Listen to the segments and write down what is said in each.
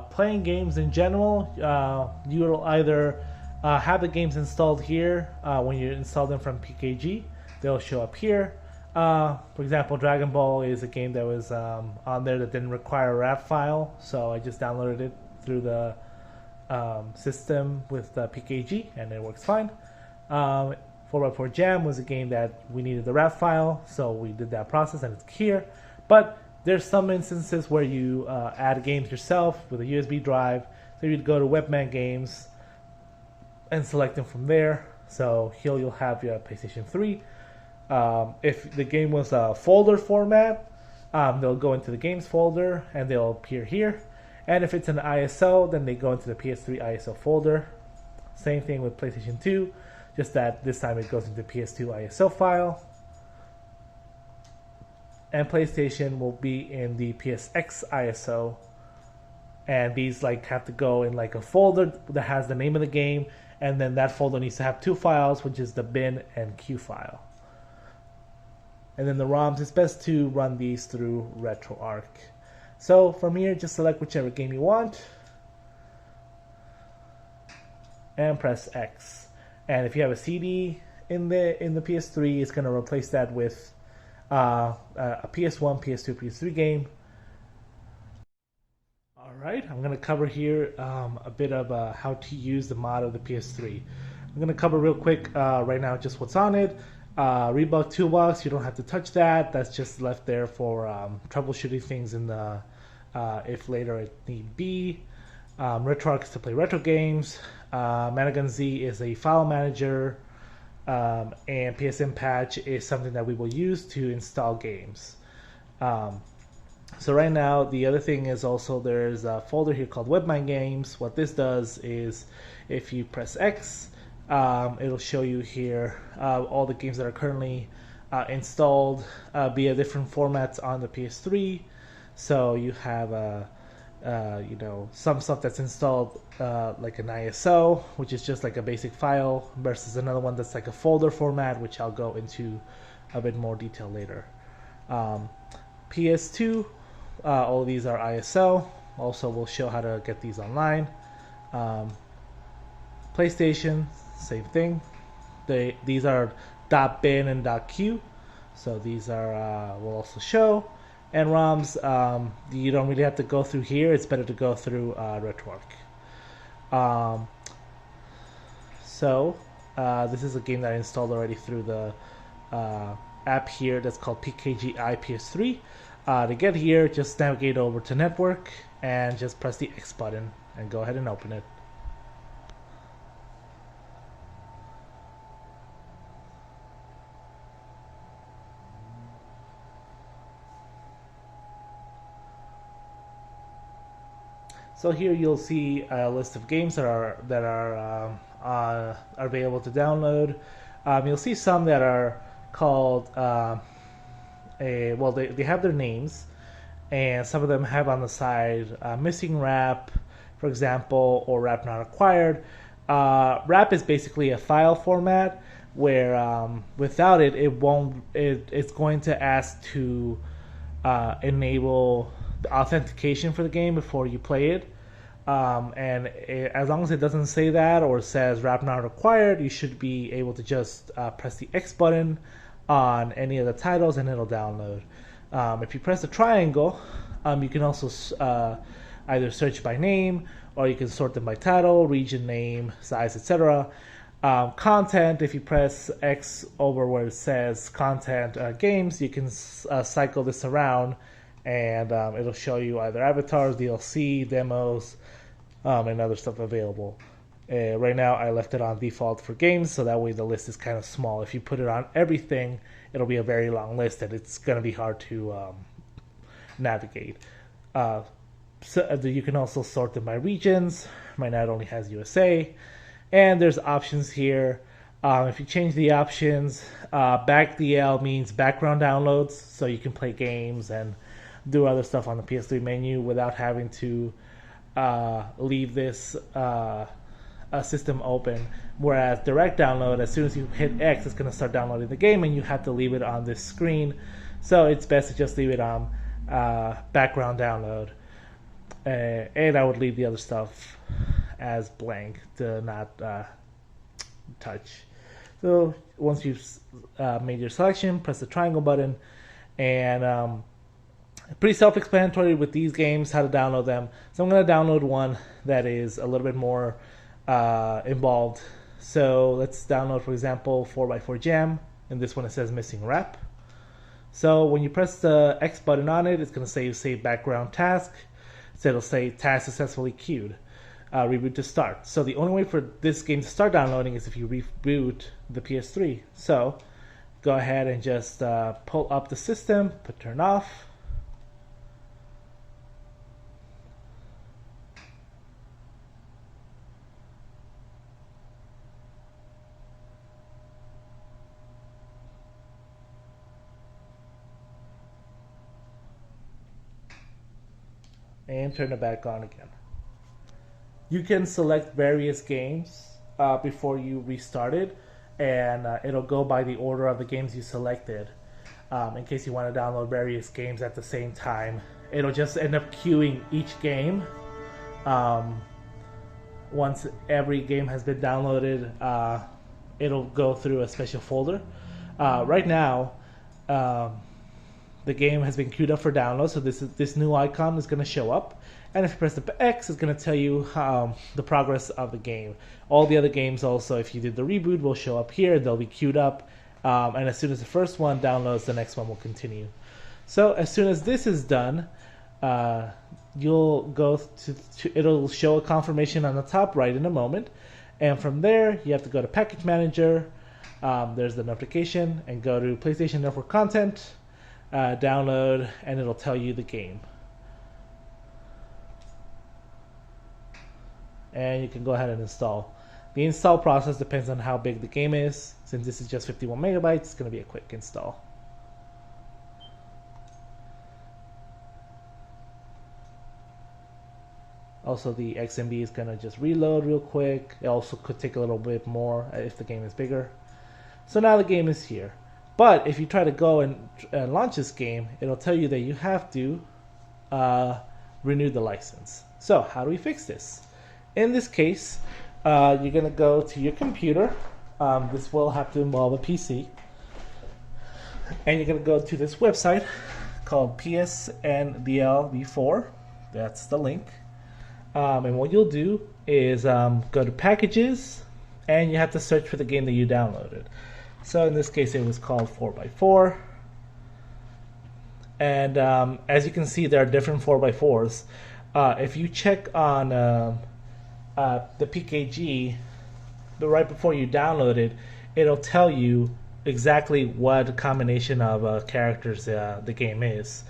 playing games in general, you will either have the games installed here when you install them from PKG. They'll show up here. For example, Dragon Ball is a game that was on there that didn't require a RAR file, so I just downloaded it through the system with the PKG, and it works fine. 4x4 Jam was a game that we needed the RAR file, so we did that process, and it's here. But there's some instances where you add games yourself with a USB drive, so you'd go to Webman Games and select them from there. So here you'll have your PlayStation 3. If the game was a folder format, they'll go into the games folder and they'll appear here. And if it's an ISO, then they go into the PS3 ISO folder. Same thing with PlayStation 2, just that this time it goes into the PS2 ISO file. And PlayStation will be in the PSX ISO. And these have to go in a folder that has the name of the game, and then that folder needs to have two files, which is the bin and Q file. And then the ROMs, it's best to run these through RetroArch. So from here, just select whichever game you want and press X. And if you have a CD in the PS3, it's going to replace that with a PS1, PS2, PS3 game. Alright, I'm going to cover here a bit of how to use the mod of the PS3. I'm going to cover real quick right now just what's on it. Rebug toolbox, you don't have to touch that. That's just left there for troubleshooting things in the if later it need be. RetroArch is to play retro games. Managun Z is a file manager, and PSM patch is something that we will use to install games. So right now, the other thing is also there's a folder here called Webman Games. What this does is if you press X, it'll show you here all the games that are currently installed via different formats on the PS3. So you have some stuff that's installed like an ISO, which is just like a basic file, versus another one that's like a folder format, which I'll go into a bit more detail later. PS2, all of these are ISO. Also, we'll show how to get these online. PlayStation, same thing. These are .bin and .q, so these are we'll also show. And ROMs, you don't really have to go through here. It's better to go through RetroArch. This is a game that I installed already through the app here that's called PKGI PS3. To get here, just navigate over to Network and just press the X button and go ahead and open it. So here you'll see a list of games that are available to download. You'll see some that are called they have their names, and some of them have on the side missing wrap, for example, or wrap not acquired. Wrap is basically a file format where without it, it's going to ask to enable the authentication for the game before you play it. As long as it doesn't say that or says wrap not required, you should be able to just press the X button on any of the titles and it'll download. If you press the triangle, you can also either search by name, or you can sort them by title, region, name, size, etc. Content, if you press X over where it says content games, you can cycle this around, and it'll show you either avatars, DLC, demos, and other stuff available. Right now I left it on default for games, so that way the list is kind of small. If you put it on everything, it'll be a very long list and it's going to be hard to navigate. You can also sort them by regions. Right now it only has USA, and there's options here. If you change the options, backDL means background downloads, so you can play games and do other stuff on the PS3 menu without having to leave this system open. Whereas direct download, as soon as you hit X, it's going to start downloading the game and you have to leave it on this screen. So it's best to just leave it on background download. and I would leave the other stuff as blank to not touch. So once you've made your selection, press the triangle button, and pretty self-explanatory with these games how to download them. So I'm going to download one that is a little bit more involved. So let's download, for example, 4x4 Jam, and this one it says missing rep. So when you press the X button on it, it's going to say save background task. So it'll say task successfully queued. Reboot to start. So the only way for this game to start downloading is if you reboot the PS3. So go ahead and just pull up the system, put turn off. And turn it back on again. You can select various games before you restart it, and it'll go by the order of the games you selected. In case you want to download various games at the same time, it'll just end up queuing each game. Once every game has been downloaded, it'll go through a special folder. Right now, the game has been queued up for download, so this new icon is going to show up. And if you press the X, it's going to tell you the progress of the game. All the other games also, if you did the reboot, will show up here. They'll be queued up. And as soon as the first one downloads, the next one will continue. So as soon as this is done, you'll go to it'll show a confirmation on the top right in a moment. And from there, you have to go to Package Manager. There's the notification, and go to PlayStation Network Content. Download, and it'll tell you the game. And you can go ahead and install. The install process depends on how big the game is. Since this is just 51 megabytes, it's going to be a quick install. Also, the XMB is going to just reload real quick. It also could take a little bit more if the game is bigger. So now the game is here. But if you try to go and launch this game, it'll tell you that you have to renew the license. So how do we fix this? In this case, you're going to go to your computer. This will have to involve a PC. And you're going to go to this website called PSNDLv4. That's the link. And what you'll do is go to Packages, and you have to search for the game that you downloaded. So in this case, it was called 4x4. And as you can see, there are different 4x4s. If you check on the PKG, but right before you download it, it'll tell you exactly what combination of characters the game is.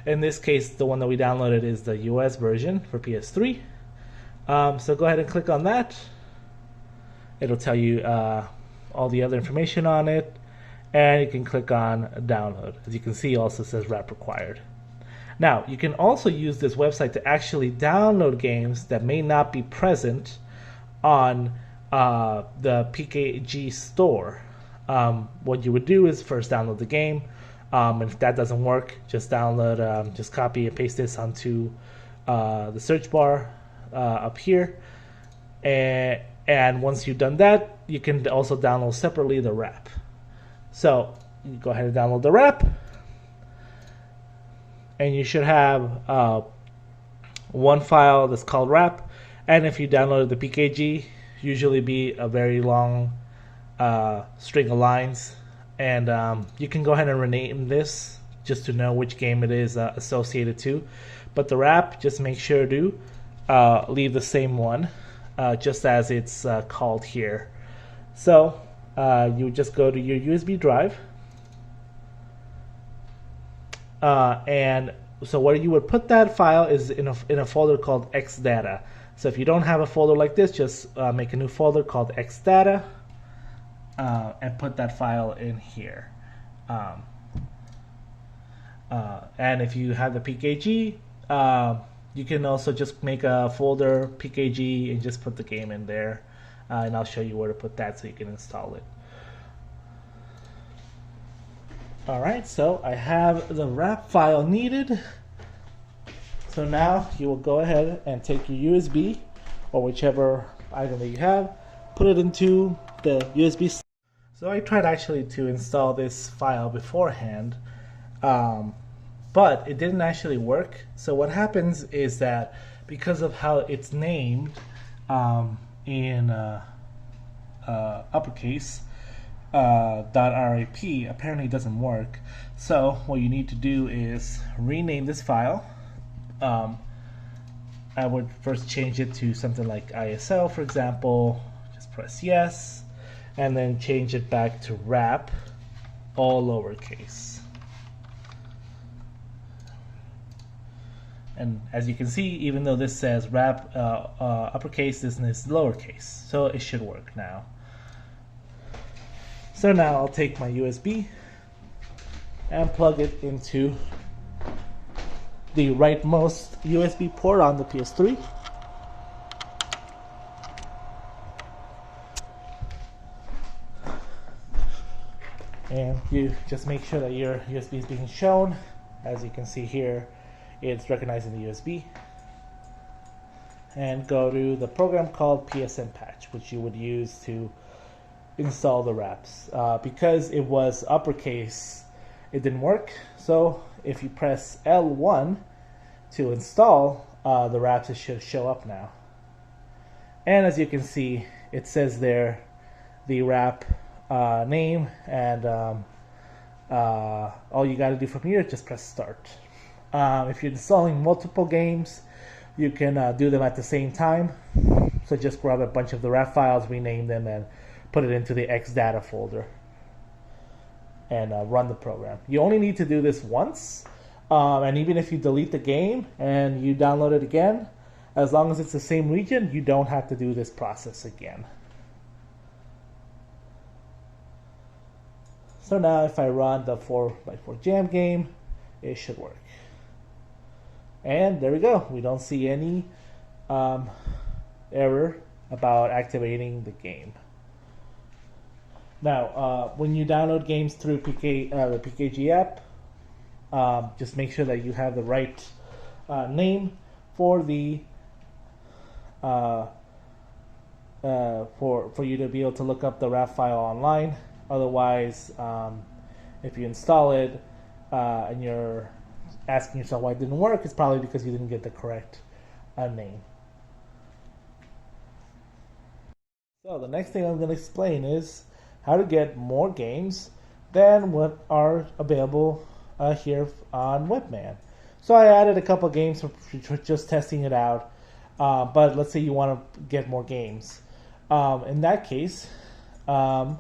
In this case, the one that we downloaded is the US version for PS3. So go ahead and click on that. It'll tell you all the other information on it, and you can click on download. As you can see, it also says wrap required. Now, you can also use this website to actually download games that may not be present on the PKG store. What you would do is first download the game, and if that doesn't work, just download, just copy and paste this onto the search bar up here, and once you've done that, you can also download separately the wrap. So you go ahead and download the wrap, and you should have one file that's called wrap. And if you downloaded the PKG, usually be a very long string of lines, and you can go ahead and rename this just to know which game it is associated to. But the wrap, just make sure to leave the same one, just as it's called here. So you just go to your USB drive, and so where you would put that file is in a folder called xdata. So if you don't have a folder like this, just make a new folder called xdata, and put that file in here. And if you have the PKG, you can also just make a folder PKG and just put the game in there, and I'll show you where to put that so you can install it. Alright, so I have the wrap file needed. So now you will go ahead and take your USB or whichever item that you have, put it into the USB. So I tried actually to install this file beforehand, but it didn't actually work. So what happens is that because of how it's named in uppercase, .rap apparently doesn't work. So what you need to do is rename this file. I would first change it to something like ISO, for example. Just press yes, and then change it back to rap, all lowercase. And as you can see, even though this says rap uppercase, this is lowercase, so it should work now. So now I'll take my USB and plug it into the rightmost USB port on the PS3. And you just make sure that your USB is being shown. As you can see here, it's recognizing the USB. And go to the program called PSN Patch, which you would use to install the wraps. Because it was uppercase, it didn't work. So if you press L1 to install the wraps, it should show up now. And as you can see, it says there the wrap name, and all you got to do from here is just press start. If you're installing multiple games, you can do them at the same time. So just grab a bunch of the wrap files, rename them, and put it into the Xdata folder and run the program. You only need to do this once, and even if you delete the game and you download it again, as long as it's the same region, you don't have to do this process again. So now if I run the 4x4 Jam game, it should work. And there we go. We don't see any error about activating the game. Now, when you download games through the PKG app, just make sure that you have the right name for the for you to be able to look up the RAW file online. Otherwise, if you install it and you're asking yourself why it didn't work, it's probably because you didn't get the correct name. So the next thing I'm going to explain is how to get more games than what are available here on Webman. So I added a couple games for just testing it out, but let's say you want to get more games. In that case, the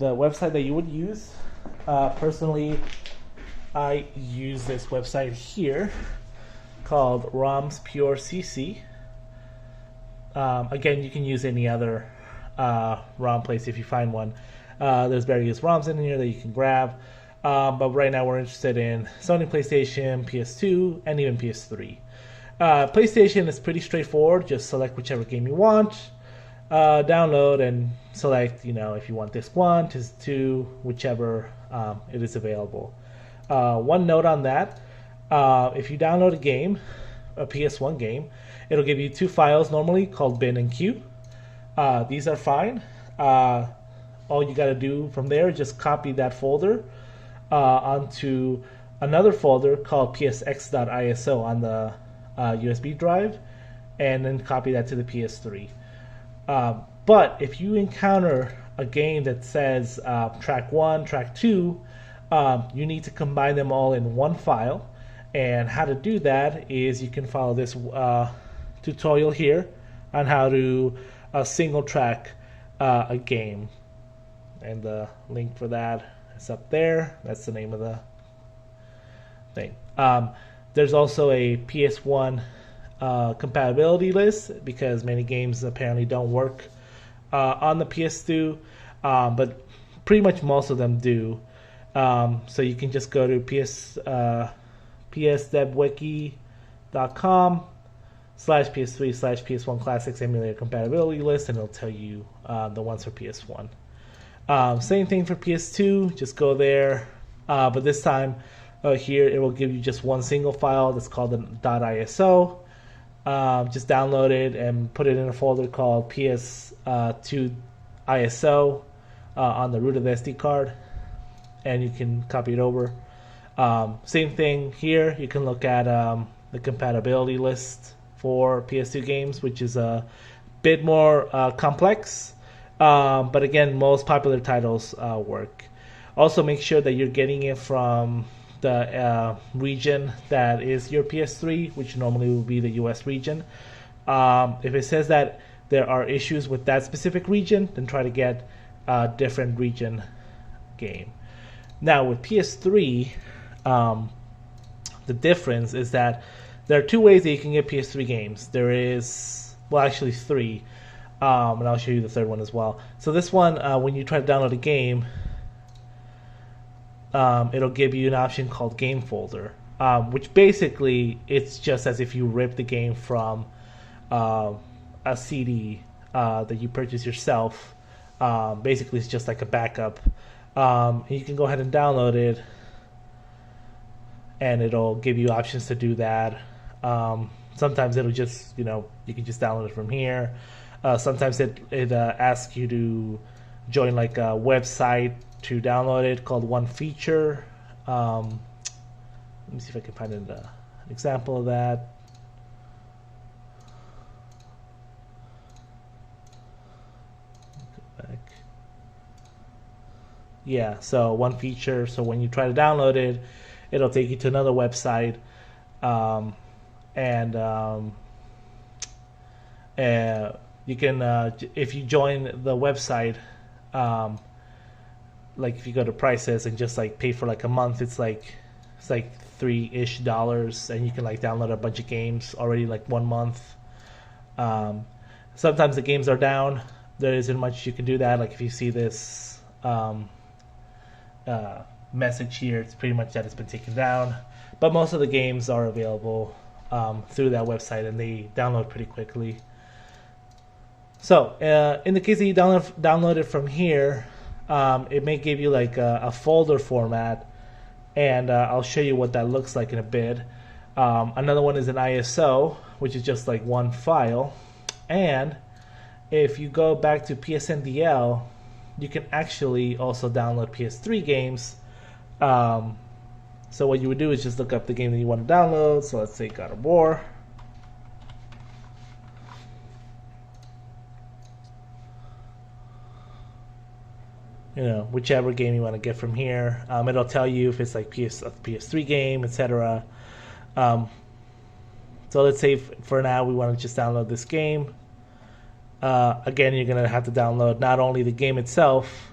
website that you would use, personally, I use this website here called ROMs Pure CC. Again, you can use any other ROM place if you find one. There's various ROMs in here that you can grab, but right now we're interested in Sony PlayStation, PS2, and even PS3. PlayStation is pretty straightforward. Just select whichever game you want, download, and select, if you want disc 1, disc 2, whichever it is available. One note on that, if you download a game, a PS1 game, it'll give you two files normally called bin and queue. These are fine. All you got to do from there is just copy that folder onto another folder called psx.iso on the USB drive, and then copy that to the PS3. But if you encounter a game that says track 1, track 2, you need to combine them all in one file. And how to do that is you can follow this tutorial here on how to single track a game. And the link for that is up there. That's the name of the thing. There's also a PS1 compatibility list because many games apparently don't work on the PS2, but pretty much most of them do. So you can just go to psdevwiki.com/PS3/PS1 Classics Emulator Compatibility List, and it'll tell you the ones for PS1. Same thing for PS2, just go there, but this time Here it will give you just one single file that's called the .iso. Just download it and put it in a folder called PS2 ISO on the root of the SD card, and you can copy it over. Same thing here. You can look at the compatibility list for PS2 games, which is a bit more complex, but again, most popular titles work. Also, make sure that you're getting it from the region that is your PS3, which normally will be the US region. If it says that there are issues with that specific region, then try to get a different region game. Now with PS3, the difference is that there are two ways that you can get PS3 games. There is, well, actually three, and I'll show you the third one as well. So this one, when you try to download a game, it'll give you an option called game folder, which basically it's just as if you rip the game from a CD that you purchase yourself. Basically, it's just like a backup. You can go ahead and download it, and it'll give you options to do that. Sometimes it'll just, you can just download it from here. Sometimes it asks you to join like a website to download it called One Feature. Let me see if I can find an example of that. Go back. Yeah, so One Feature. So when you try to download it, it'll take you to another website, you can, if you join the website, like if you go to prices and just like pay for like a month, it's like $3-ish, and you can like download a bunch of games already like 1 month. Sometimes the games are down. There isn't much you can do that. Like if you see this message here, it's pretty much that it's been taken down. But most of the games are available through that website, and they download pretty quickly. So in the case that you download it from here, it may give you like a folder format, and I'll show you what that looks like in a bit. Another one is an ISO, which is just like one file. And if you go back to PSNDL, you can actually also download PS3 games. So what you would do is just look up the game that you want to download. So let's say God of War. Whichever game you want to get from here. It'll tell you if it's like a PS3 game, etc. So let's say for now we want to just download this game. Again, you're going to have to download not only the game itself,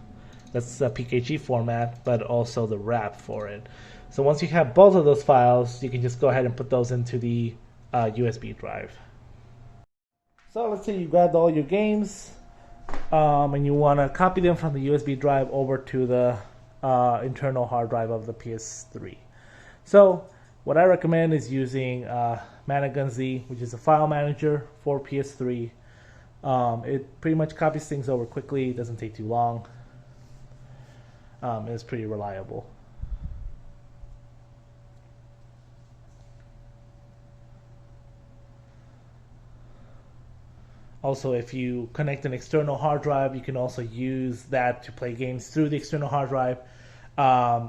that's the PKG format, but also the wrap for it. So once you have both of those files, you can just go ahead and put those into the USB drive. So let's say you grabbed all your games, and you want to copy them from the USB drive over to the internal hard drive of the PS3. So what I recommend is using ManaGunZ, which is a file manager for PS3. It pretty much copies things over quickly. It doesn't take too long. It's pretty reliable. Also, if you connect an external hard drive, you can also use that to play games through the external hard drive.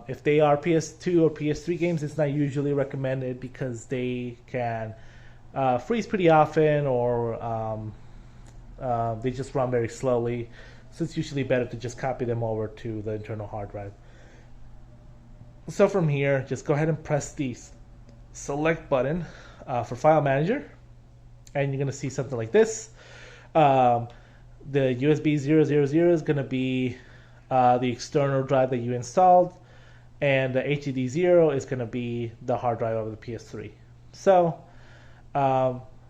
If they are PS2 or PS3 games, it's not usually recommended because they can freeze pretty often, or they just run very slowly. So it's usually better to just copy them over to the internal hard drive. So from here, just go ahead and press the select button for File Manager, and you're going to see something like this. The USB 000 is going to be the external drive that you installed, and the HDD 0 is going to be the hard drive of the PS3. So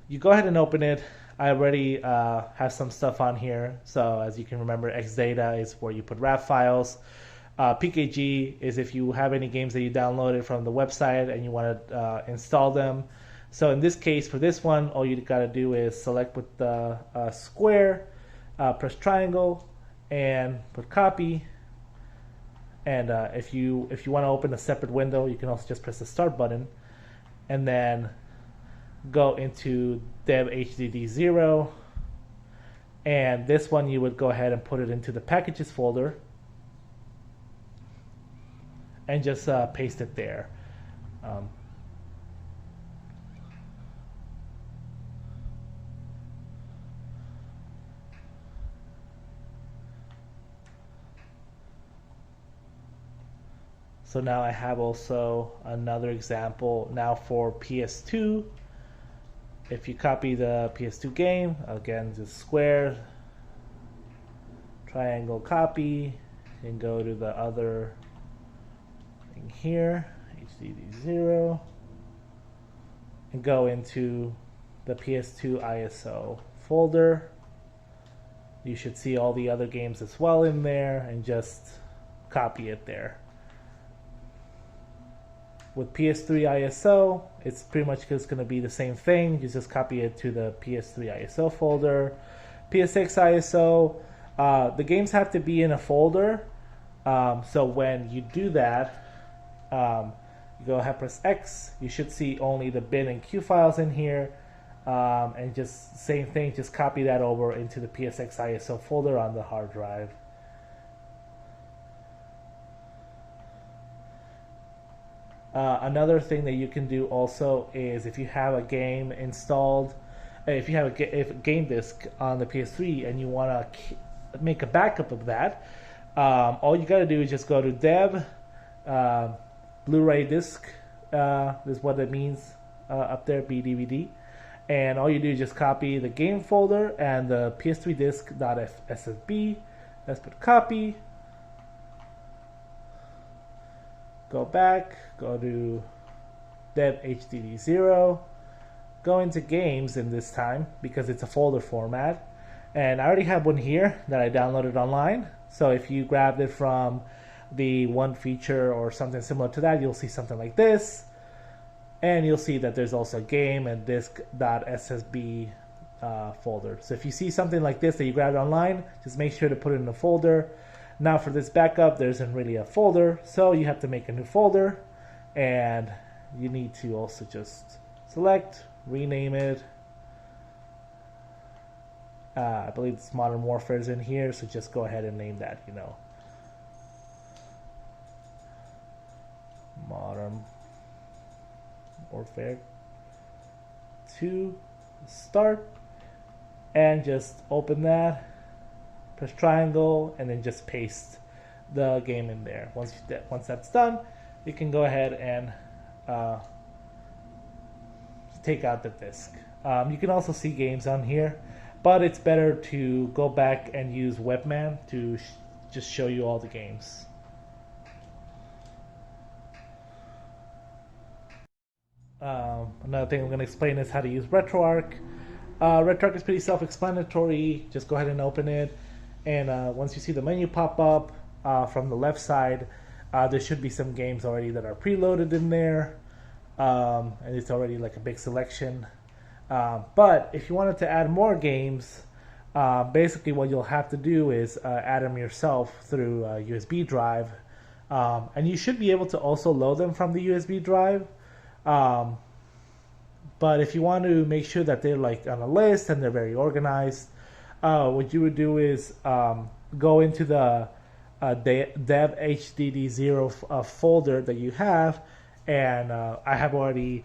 you go ahead and open it. I already have some stuff on here. So as you can remember, Xdata is where you put RAW files. PKG is if you have any games that you downloaded from the website and you want to install them. So in this case, for this one, all you got to do is select with the square, press triangle, and put copy. And if you want to open a separate window, you can also just press the start button and then go into dev HDD0, and this one you would go ahead and put it into the packages folder and just paste it there. So now I have also another example now for PS2. If you copy the PS2 game, again, just square, triangle copy, and go to the other thing here, HDD0, and go into the PS2 ISO folder. You should see all the other games as well in there, and just copy it there. With PS3 ISO, it's pretty much just going to be the same thing. You just copy it to the PS3 ISO folder. PS6 ISO, the games have to be in a folder. So when you do that, you go ahead, press X. You should see only the bin and Q files in here. And just same thing, just copy that over into the PSX ISO folder on the hard drive. Another thing that you can do also is if you have a game installed, if you have a game disk on the PS3 and you want to make a backup of that, all you got to do is just go to dev, Blu-ray disk, is what it means up there, BDVD, and all you do is just copy the game folder and the PS3 disk.ssb. Let's put copy. Go back, go to dev HDD0, go into games in this time because it's a folder format, and I already have one here that I downloaded online. So if you grabbed it from the one feature or something similar to that, you'll see something like this, and you'll see that there's also game and disk.ssb folder. So if you see something like this that you grabbed online, just make sure to put it in the folder. Now for this backup, there isn't really a folder, so you have to make a new folder, and you need to also just select, rename it. I believe it's Modern Warfare is in here, so just go ahead and name that, Modern Warfare 2, start, and just open that. Press triangle and then just paste the game in there. Once that's done, you can go ahead and take out the disk. You can also see games on here, but it's better to go back and use Webman to just show you all the games. Another thing I'm going to explain is how to use RetroArch. RetroArch is pretty self-explanatory. Just go ahead and open it. And once you see the menu pop up from the left side, there should be some games already that are preloaded in there. And it's already like a big selection. But if you wanted to add more games, basically what you'll have to do is add them yourself through a USB drive. And you should be able to also load them from the USB drive. But if you want to make sure that they're like on a list and they're very organized, what you would do is go into the dev HDD0 folder that you have, and I have already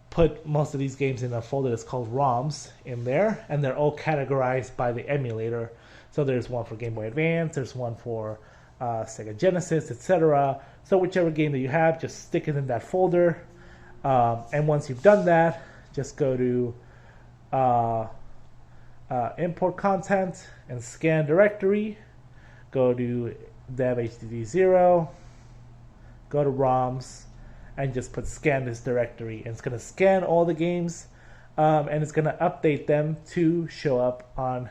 put most of these games in a folder that's called ROMs in there, and they're all categorized by the emulator. So there's one for Game Boy Advance, there's one for Sega Genesis, etc. So whichever game that you have, just stick it in that folder. And once you've done that, just go to import content and scan directory. Go to dev HDD0, go to ROMs, and just put scan this directory. And it's going to scan all the games, and it's going to update them to show up on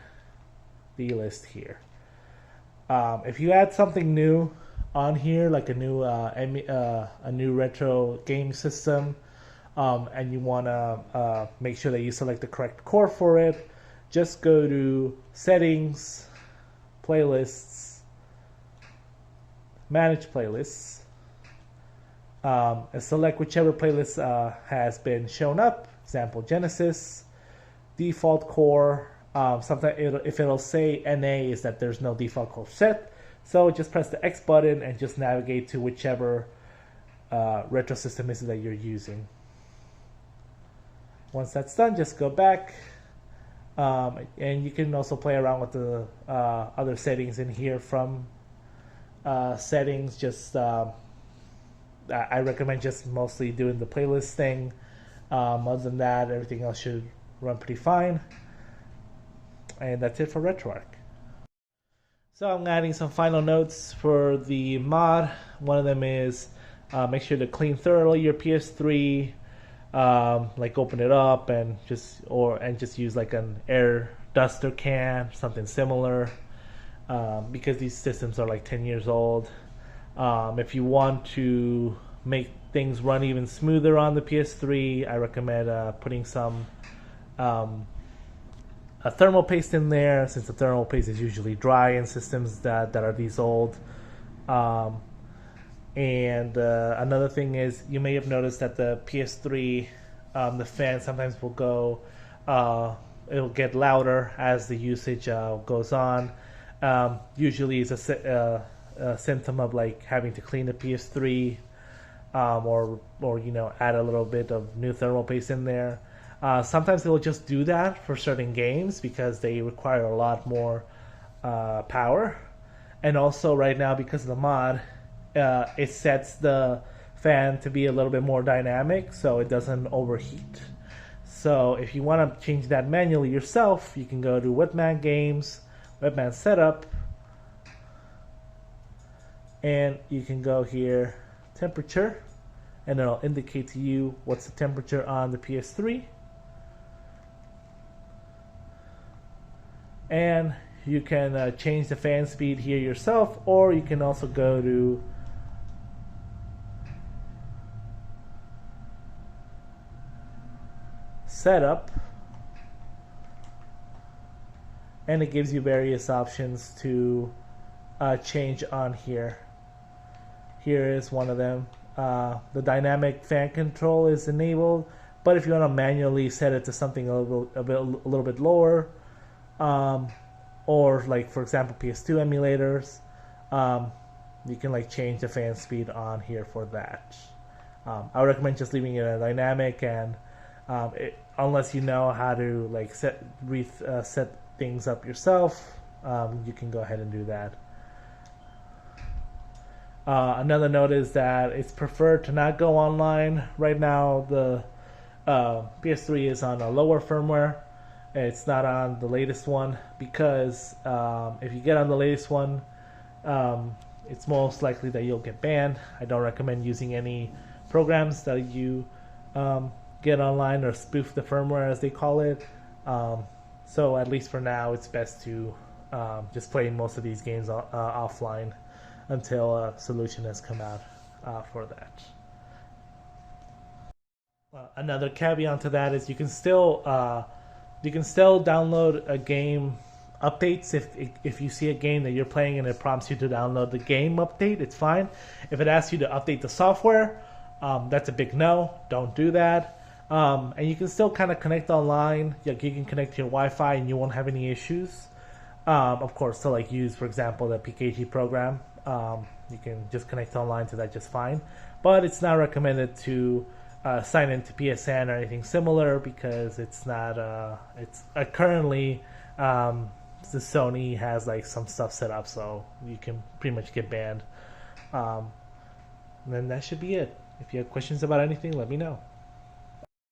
the list here. If you add something new on here, like a new retro game system, and you want to make sure that you select the correct core for it, just go to Settings, Playlists, manage playlists, and select whichever playlist has been shown up. Example, Genesis, default core. Sometimes if it'll say NA is that there's no default core set. So just press the X button and just navigate to whichever retro system is that you're using. Once that's done, just go back. And you can also play around with the other settings in here from settings. Just I recommend just mostly doing the playlist thing. Other than that, everything else should run pretty fine. And that's it for RetroArch. So I'm adding some final notes for the mod. One of them is make sure to clean thoroughly your PS3. Like open it up and just use like an air duster can, something similar, because these systems are like 10 years old. If you want to make things run even smoother on the PS3, I recommend putting some a thermal paste in there, since the thermal paste is usually dry in systems that are these old. And another thing is, you may have noticed that the PS3, the fan sometimes will go, it'll get louder as the usage goes on. Usually it's a symptom of like having to clean the PS3, or add a little bit of new thermal paste in there. Sometimes they'll just do that for certain games because they require a lot more power. And also right now, because of the mod, it sets the fan to be a little bit more dynamic so it doesn't overheat. So if you want to change that manually yourself, you can go to Webman Games, Webman Setup, and you can go here, temperature, and it'll indicate to you what's the temperature on the PS3. And you can change the fan speed here yourself, or you can also go to Setup, and it gives you various options to change on here. Here is one of them. The dynamic fan control is enabled, but if you want to manually set it to something a little bit lower, or like for example PS2 emulators, you can like change the fan speed on here for that. I would recommend just leaving it a dynamic, and unless you know how to like set things up yourself, you can go ahead and do that. Another note is that it's preferred to not go online. Right now the PS3 is on a lower firmware. It's not on the latest one, because if you get on the latest one, it's most likely that you'll get banned. I don't recommend using any programs that you get online or spoof the firmware, as they call it. So at least for now, it's best to just play most of these games offline until a solution has come out for that. Another caveat to that is you can still download a game updates if you see a game that you're playing and it prompts you to download the game update. It's fine. If it asks you to update the software, that's a big no. Don't do that. And you can still kind of connect online. You can connect to your Wi-Fi and you won't have any issues. Of course, to like use, for example, the PKG program, you can just connect online to that just fine. But it's not recommended to sign into PSN or anything similar, because it's not. It's currently the Sony has like some stuff set up, so you can pretty much get banned. And then that should be it. If you have questions about anything, let me know.